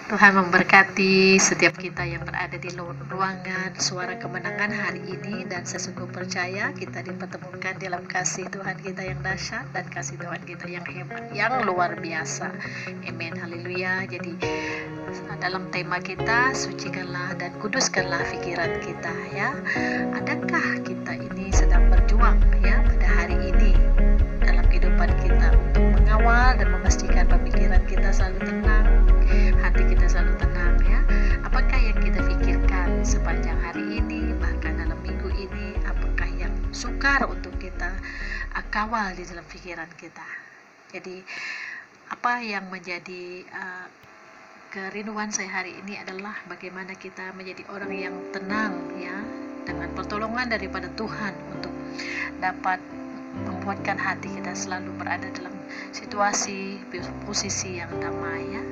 Tuhan memberkati setiap kita yang berada di ruangan suara kemenangan hari ini, dan saya sungguh percaya kita dipertemukan dalam kasih Tuhan kita yang dahsyat dan kasih Tuhan kita yang hebat, yang luar biasa. Amin, haleluya. Jadi dalam tema kita, sucikanlah dan kuduskanlah pikiran kita, ya. Adakah kita ini sedang berjuang, ya, pada hari ini dalam kehidupan kita untuk mengawal dan memastikan pemikiran kita selalu tenang, hati kita selalu tenang, ya. Apakah yang kita pikirkan sepanjang hari ini, bahkan dalam minggu ini, apakah yang sukar untuk kita kawal di dalam pikiran kita. Jadi apa yang menjadi kerinduan saya hari ini adalah bagaimana kita menjadi orang yang tenang, ya, dengan pertolongan daripada Tuhan untuk dapat membuatkan hati kita selalu berada dalam situasi, posisi yang damai, ya.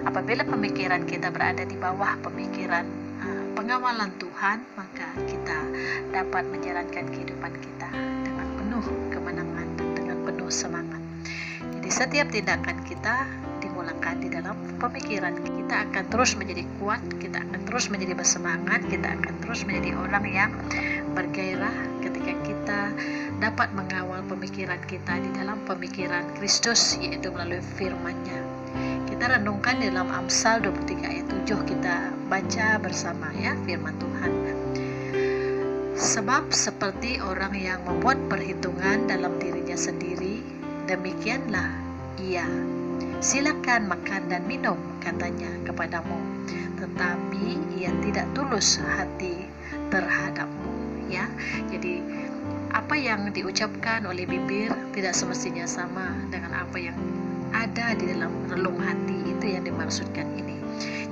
Apabila pemikiran kita berada di bawah pemikiran pengawalan Tuhan, maka kita dapat menjalankan kehidupan kita dengan penuh kemenangan dan dengan penuh semangat. Jadi setiap tindakan kita dimulakan di dalam pemikiran. Kita akan terus menjadi kuat, kita akan terus menjadi bersemangat, kita akan terus menjadi orang yang bergairah ketika kita dapat mengawal pemikiran kita di dalam pemikiran Kristus, yaitu melalui firman-Nya. Kita renungkan di dalam Amsal 23 ayat 7, kita baca bersama, ya, firman Tuhan. Sebab seperti orang yang membuat perhitungan dalam dirinya sendiri, demikianlah ia. Silakan makan dan minum, katanya kepadamu, tetapi ia tidak tulus hati terhadapmu, ya. Jadi apa yang diucapkan oleh bibir tidak semestinya sama dengan apa yang ada di dalam relung hati. Itu yang dimaksudkan ini.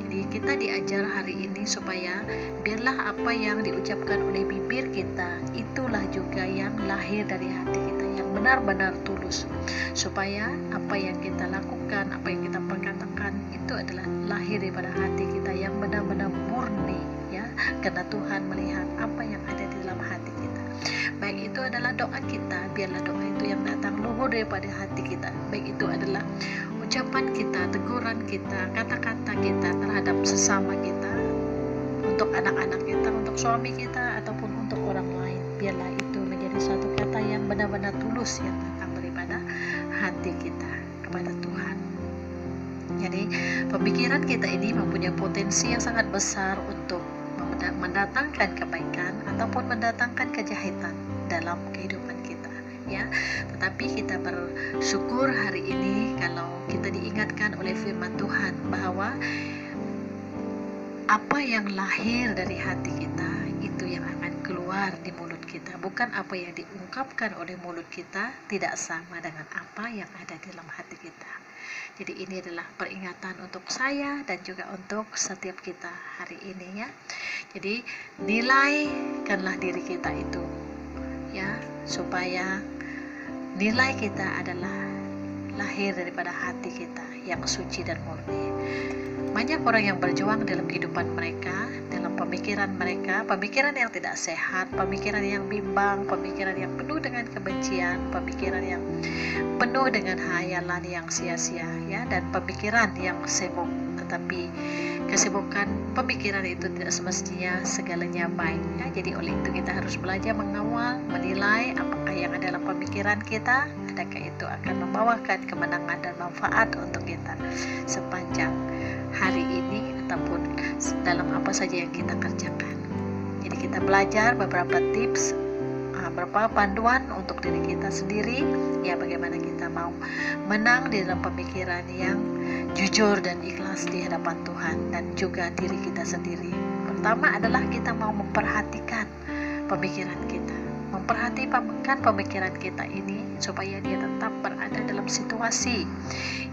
Jadi kita diajar hari ini supaya biarlah apa yang diucapkan oleh bibir kita itulah juga yang lahir dari hati kita, yang benar-benar tulus, supaya apa yang kita lakukan, apa yang kita perkatakan itu adalah lahir daripada hati kita yang benar-benar murni, ya, karena Tuhan melihat apa yang ada di dalam hati kita. Baik itu adalah doa kita, biarlah doa itu yang datang luhur daripada hati kita. Baik itu adalah ucapan kita, teguran kita, kata-kata kita terhadap sesama kita, untuk anak-anak kita, untuk suami kita, ataupun untuk orang lain. Biarlah itu menjadi suatu kata yang benar-benar tulus, yang datang daripada hati kita kepada Tuhan. Jadi pemikiran kita ini mempunyai potensi yang sangat besar untuk mendatangkan kebaikan ataupun mendatangkan kejahitan dalam kehidupan kita, ya. Tetapi kita bersyukur hari ini kalau kita diingatkan oleh firman Tuhan bahwa apa yang lahir dari hati kita itu yang akan keluar di mulut kita. Bukan apa yang diungkapkan oleh mulut kita tidak sama dengan apa yang ada di dalam hati kita. Jadi ini adalah peringatan untuk saya dan juga untuk setiap kita hari ini, ya. Jadi nilaikanlah diri kita itu, ya, supaya nilai kita adalah lahir daripada hati kita yang suci dan murni. Banyak orang yang berjuang dalam kehidupan mereka, dalam pemikiran mereka, pemikiran yang tidak sehat, pemikiran yang bimbang, pemikiran yang penuh dengan kebencian, pemikiran yang penuh dengan hayalan yang sia-sia, ya, dan pemikiran yang sibuk. Tetapi kesibukan pemikiran itu tidak semestinya segalanya baik, ya. Jadi oleh itu kita harus belajar mengawal, menilai apakah yang ada dalam pemikiran kita, adakah itu akan membawakan kemenangan dan manfaat untuk kita sepanjang hari ini ataupun dalam apa saja yang kita kerjakan. Jadi kita belajar beberapa tips, beberapa panduan untuk diri kita sendiri, ya, bagaimana kita mau menang di dalam pemikiran yang jujur dan ikhlas di hadapan Tuhan dan juga diri kita sendiri. Pertama adalah kita mau memperhatikan pemikiran kita, memperhatikan pemikiran kita ini supaya dia tetap berada dalam situasi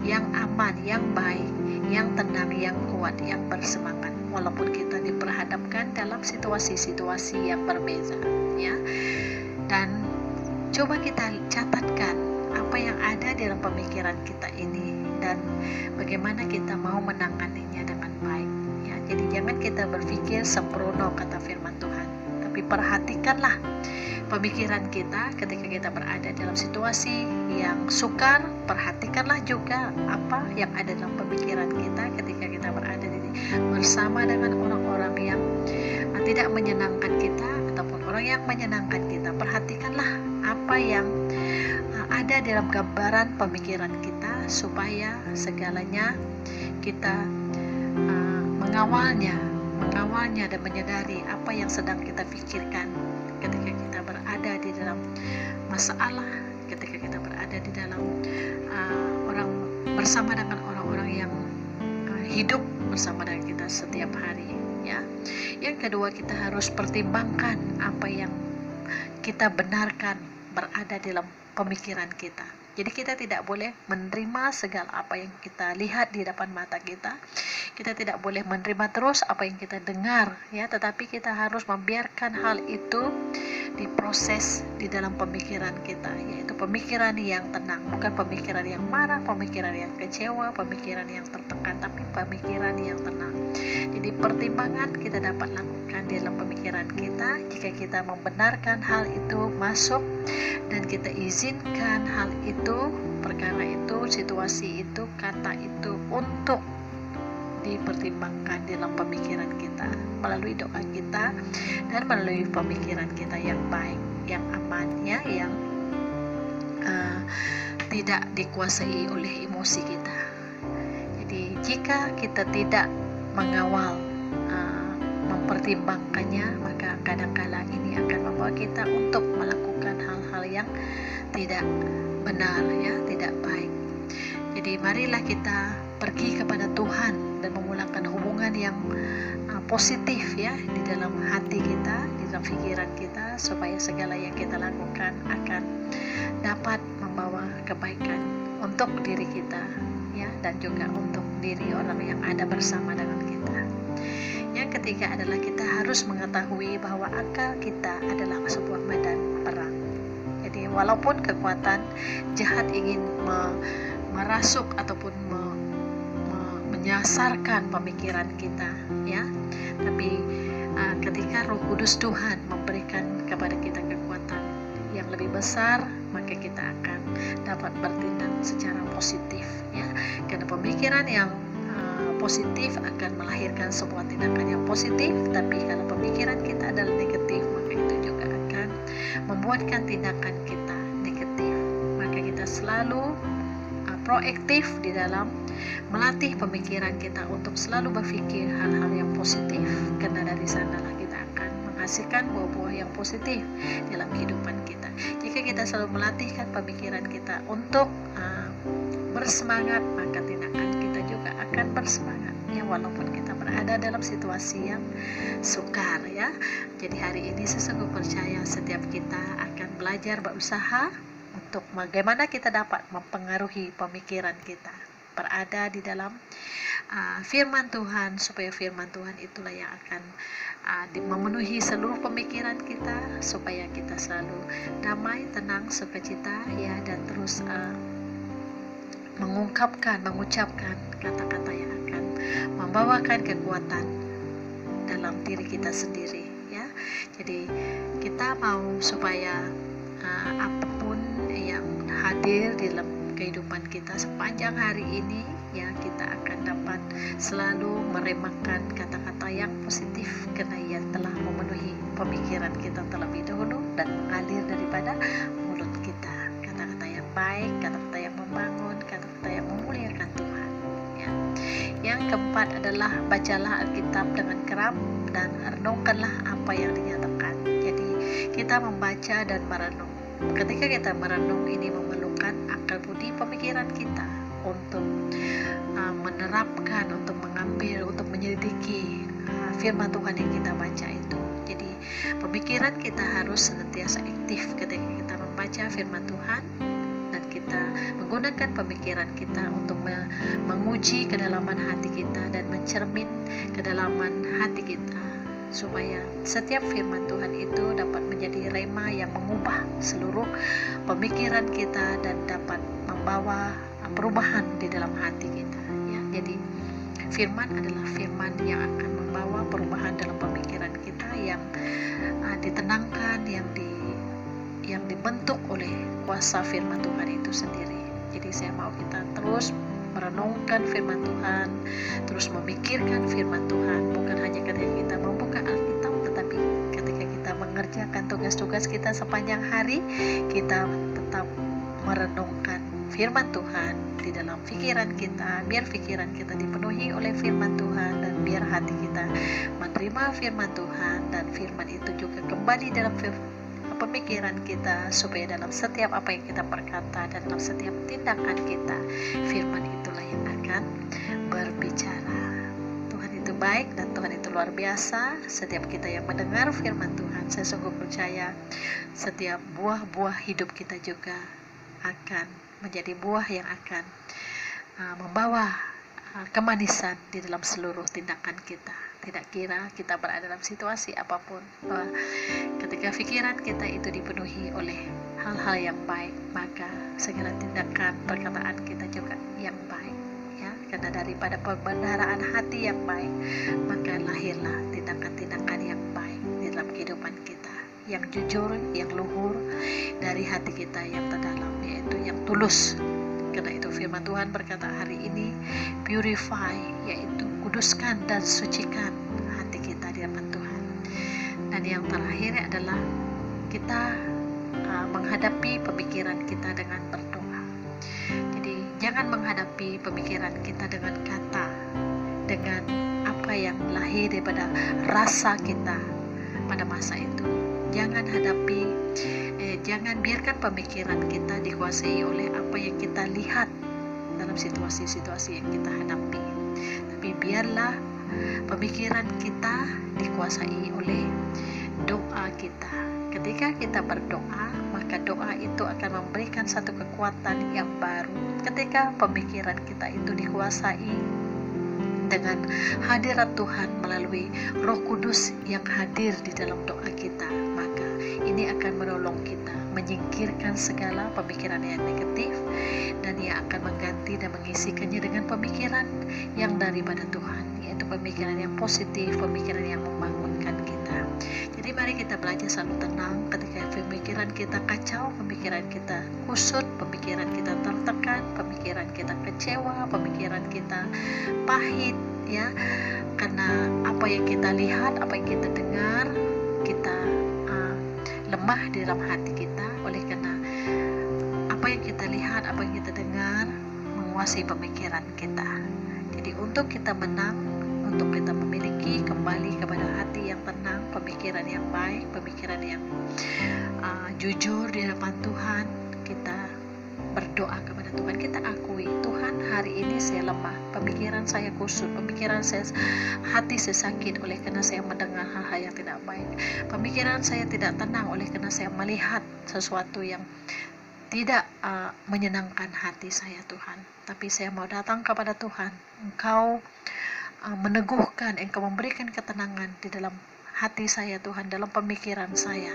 yang aman, yang baik, yang tenang, yang kuat, yang bersemangat, walaupun kita diperhadapkan dalam situasi-situasi yang berbeza, ya. Dan coba kita catatkan apa yang ada di dalam pemikiran kita ini dan bagaimana kita mau menanganinya dengan baik, ya. Jadi jangan kita berpikir sembrono, kata firman Tuhan, tapi perhatikanlah pemikiran kita ketika kita berada dalam situasi yang sukar. Perhatikanlah juga apa yang ada dalam pemikiran kita ketika kita berada di bersama dengan orang-orang yang tidak menyenangkan kita ataupun orang yang menyenangkan kita. Perhatikanlah apa yang ada dalam gambaran pemikiran kita, supaya segalanya kita mengawalnya dan menyadari apa yang sedang kita pikirkan ketika kita berada di dalam masalah, ketika kita berada di dalam bersama dengan orang-orang yang hidup bersama dengan kita setiap hari, ya. Yang kedua, kita harus pertimbangkan apa yang kita benarkan berada dalam pemikiran kita. Jadi kita tidak boleh menerima segala apa yang kita lihat di depan mata kita. Kita tidak boleh menerima terus apa yang kita dengar, ya, tetapi kita harus membiarkan hal itu diproses di dalam pemikiran kita, yaitu pemikiran yang tenang, bukan pemikiran yang marah, pemikiran yang kecewa, pemikiran yang tertekan, tapi pemikiran yang tenang. Jadi pertimbangan kita dapat lakukan di dalam pemikiran kita jika kita membenarkan hal itu masuk dan kita izinkan hal itu, perkara itu, situasi itu, kata itu untuk dipertimbangkan dalam pemikiran kita melalui doa kita dan melalui pemikiran kita yang baik, yang aman, ya, yang tidak dikuasai oleh emosi kita. Jadi jika kita tidak mengawal, mempertimbangkannya, maka kadang-kala ini akan membawa kita untuk melakukan hal-hal yang tidak benar, ya, tidak baik. Jadi marilah kita pergi kepada Tuhan dan memulakan hubungan yang positif, ya, di dalam hati kita, di dalam pikiran kita, supaya segala yang kita lakukan akan dapat membawa kebaikan untuk diri kita, ya, dan juga untuk diri orang yang ada bersama dengan kita. Yang ketiga adalah kita harus mengetahui bahwa akal kita adalah sebuah medan perang. Jadi walaupun kekuatan jahat ingin merasuk ataupun menyasarkan pemikiran kita, ya, tapi ketika Roh Kudus Tuhan memberikan kepada kita kekuatan yang lebih besar, maka kita akan dapat bertindak secara positif, ya, karena pemikiran yang positif akan melahirkan sebuah tindakan yang positif. Tapi kalau pemikiran kita adalah negatif, maka itu juga akan membuatkan tindakan kita negatif. Maka kita selalu proaktif di dalam melatih pemikiran kita untuk selalu berpikir hal-hal yang positif, karena dari sanalah kita akan menghasilkan buah-buah yang positif dalam kehidupan kita. Jika kita selalu melatihkan pemikiran kita untuk bersemangat, maka tindakan kita juga akan bersemangat, ya, walaupun kita berada dalam situasi yang sukar, ya. Jadi hari ini sesungguh percaya setiap kita akan belajar berusaha untuk bagaimana kita dapat mempengaruhi pemikiran kita, berada di dalam firman Tuhan, supaya firman Tuhan itulah yang akan memenuhi seluruh pemikiran kita, supaya kita selalu damai, tenang, sukacita, ya, dan terus mengucapkan kata-kata yang akan membawakan kekuatan dalam diri kita sendiri, ya. Jadi kita mau supaya apapun yang hadir di dalam kehidupan kita sepanjang hari ini, ya, kita akan dapat selalu meremakan kata-kata yang positif, karena ia telah memenuhi pemikiran kita terlebih dahulu dan mengalir daripada mulut kita. Kata-kata yang baik, kata-kata yang membangun, kata-kata yang memuliakan Tuhan, ya. Yang keempat adalah bacalah Alkitab dengan kerap dan renungkanlah apa yang dinyatakan. Jadi kita membaca dan merenung. Ketika kita merenung, ini memerlukan akal budi pemikiran kita untuk menerapkan, untuk mengambil, untuk menyelidiki firman Tuhan yang kita baca itu. Jadi pemikiran kita harus senantiasa aktif ketika kita membaca firman Tuhan, dan kita menggunakan pemikiran kita untuk menguji kedalaman hati kita dan mencermin kedalaman hati kita, supaya setiap firman Tuhan itu dapat menjadi rema yang mengubah seluruh pemikiran kita dan dapat membawa perubahan di dalam hati kita, ya. Jadi firman adalah firman yang akan membawa perubahan dalam pemikiran kita, yang ditenangkan, yang dibentuk oleh kuasa firman Tuhan itu sendiri. Jadi saya mau kita terus merenungkan firman Tuhan, terus memikirkan firman Tuhan, tugas-tugas kita sepanjang hari, kita tetap merenungkan firman Tuhan di dalam pikiran kita, biar pikiran kita dipenuhi oleh firman Tuhan, dan biar hati kita menerima firman Tuhan, dan firman itu juga kembali dalam pemikiran kita, supaya dalam setiap apa yang kita berkata dan dalam setiap tindakan kita, firman itulah yang akan berbicara. Tuhan itu baik dan Tuhan itu luar biasa. Setiap kita yang mendengar firman Tuhan, saya sungguh percaya setiap buah-buah hidup kita juga akan menjadi buah yang akan membawa kemanisan di dalam seluruh tindakan kita. Tidak kira kita berada dalam situasi apapun, bahwa ketika pikiran kita itu dipenuhi oleh hal-hal yang baik, maka segala tindakan perkataan kita juga yang baik, ya. Karena daripada pembendaraan hati yang baik, maka lahirlah tindakan-tindakan yang baik di dalam kehidupan kita, yang jujur, yang luhur dari hati kita yang terdalam, yaitu yang tulus. Karena itu firman Tuhan berkata hari ini, purify, yaitu kuduskan dan sucikan hati kita di hadapan Tuhan. Dan yang terakhir adalah kita menghadapi pemikiran kita dengan berdoa. Jadi jangan menghadapi pemikiran kita dengan kata, dengan apa yang lahir daripada rasa kita pada masa itu. Jangan biarkan pemikiran kita dikuasai oleh apa yang kita lihat dalam situasi-situasi yang kita hadapi. Tapi biarlah pemikiran kita dikuasai oleh doa kita. Ketika kita berdoa, maka doa itu akan memberikan satu kekuatan yang baru. Ketika pemikiran kita itu dikuasai dengan hadirat Tuhan melalui Roh Kudus yang hadir di dalam doa kita, maka ini akan menolong kita menyingkirkan segala pemikiran yang negatif, dan ia akan mengganti dan mengisikannya dengan pemikiran yang daripada Tuhan, yaitu pemikiran yang positif, pemikiran yang membangunkan kita. Jadi mari kita belajar selalu tenang ketika pemikiran kita kacau, pemikiran kita kusut, pemikiran kita tertekan, pemikiran kita kecewa, pemikiran kita pahit, ya, karena apa yang kita lihat, apa yang kita dengar, kita lemah di dalam hati kita. Oleh karena apa yang kita lihat, apa yang kita dengar menguasai pemikiran kita. Jadi untuk kita menang, untuk kita memiliki kembali kepada hati yang tenang, pemikiran yang baik, pemikiran yang jujur di hadapan Tuhan, kita berdoa kepada Tuhan. Kita akui, Tuhan, hari ini saya lemah, pemikiran saya kusut, hati saya sakit oleh karena saya mendengar hal-hal yang tidak baik, pemikiran saya tidak tenang oleh karena saya melihat sesuatu yang tidak menyenangkan hati saya, Tuhan. Tapi saya mau datang kepada Tuhan. Engkau meneguhkan, Engkau memberikan ketenangan di dalam hati saya, Tuhan, dalam pemikiran saya.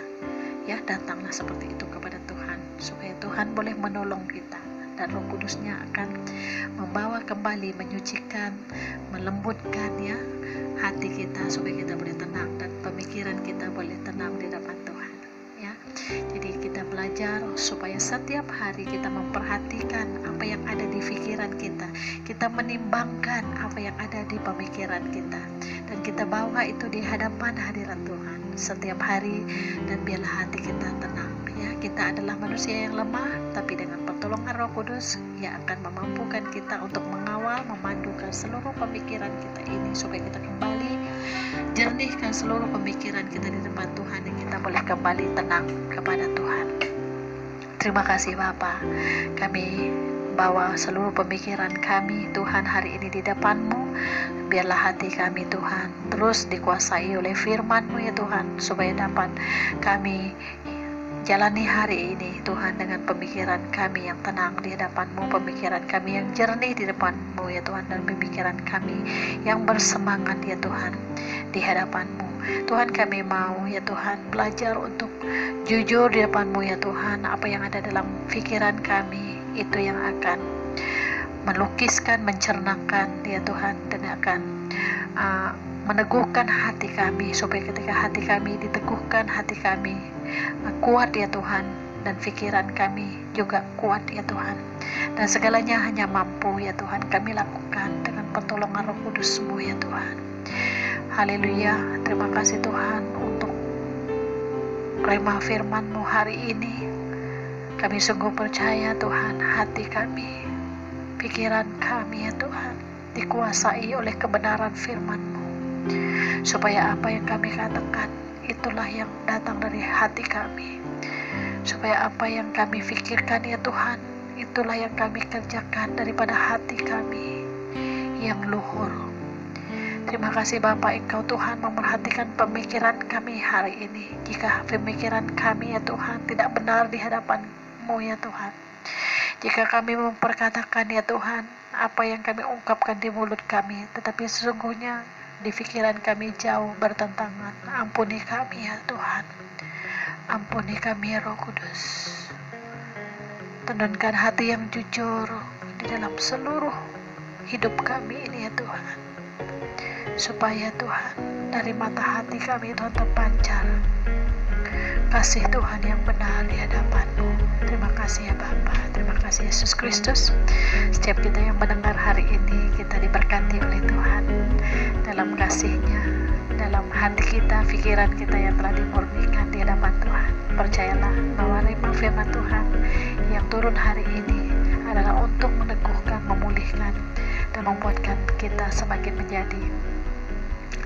Ya, datanglah seperti itu kepada Tuhan, supaya Tuhan boleh menolong kita, dan Roh Kudusnya akan membawa kembali, menyucikan, melembutkan, ya, hati kita, supaya kita boleh tenang dan pemikiran kita boleh tenang di depan Tuhan, ya. Jadi kita belajar supaya setiap hari kita memperhatikan apa yang ada di pikiran kita menimbangkan apa yang ada di pemikiran kita, dan kita bawa itu di hadapan hadirat Tuhan setiap hari, dan biarlah hati kita tenang, ya. Kita adalah manusia yang lemah, tapi dengan pertolongan Roh Kudus yang akan memampukan kita untuk mengawal, memandukan seluruh pemikiran kita ini, supaya kita kembali jernihkan seluruh pemikiran kita di depan Tuhan, dan kita boleh kembali tenang kepada Tuhan. Terima kasih Bapa, kami bawa seluruh pemikiran kami, Tuhan, hari ini di depan-Mu. Biarlah hati kami, Tuhan, terus dikuasai oleh firman-Mu, ya Tuhan, supaya dapat kami jalani hari ini, Tuhan, dengan pemikiran kami yang tenang di hadapan-Mu, pemikiran kami yang jernih di depan-Mu, ya Tuhan, dan pemikiran kami yang bersemangat, ya Tuhan, di hadapan-Mu. Tuhan, kami mau, ya Tuhan, belajar untuk jujur di depan-Mu, ya Tuhan. Apa yang ada dalam pikiran kami, itu yang akan melukiskan, mencernakan, ya Tuhan, dan akan meneguhkan hati kami, supaya ketika hati kami diteguhkan, hati kami kuat, ya Tuhan, dan pikiran kami juga kuat, ya Tuhan, dan segalanya hanya mampu, ya Tuhan, kami lakukan dengan pertolongan Roh Kudus-Mu, ya Tuhan. Haleluya. Terima kasih Tuhan untuk rema firman-Mu hari ini. Kami sungguh percaya Tuhan, hati kami, pikiran kami ya Tuhan, dikuasai oleh kebenaran firman-Mu. Supaya apa yang kami katakan, itulah yang datang dari hati kami. Supaya apa yang kami pikirkan ya Tuhan, itulah yang kami kerjakan daripada hati kami yang luhur. Terima kasih Bapa, Engkau Tuhan memperhatikan pemikiran kami hari ini. Jika pemikiran kami ya Tuhan tidak benar di hadapan-Mu ya Tuhan, jika kami memperkatakan ya Tuhan apa yang kami ungkapkan di mulut kami, tetapi sesungguhnya di pikiran kami jauh bertentangan, ampuni kami ya Tuhan. Ampuni kami ya Roh Kudus. Tenunkan hati yang jujur di dalam seluruh hidup kami ini ya Tuhan, supaya Tuhan dari mata hati kami Tuhan terpancar kasih Tuhan yang benar di hadapan-Mu. Terima kasih ya Bapa, terima kasih Yesus Kristus. Setiap kita yang mendengar hari ini, kita diberkati oleh Tuhan dalam kasih-Nya, dalam hati kita, pikiran kita yang telah dimurnikan di hadapan Tuhan. Percayalah bahwa rema firman Tuhan yang turun hari ini adalah untuk meneguhkan, memulihkan, dan membuatkan kita semakin menjadi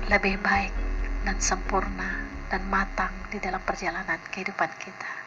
lebih baik dan sempurna dan matang di dalam perjalanan kehidupan kita.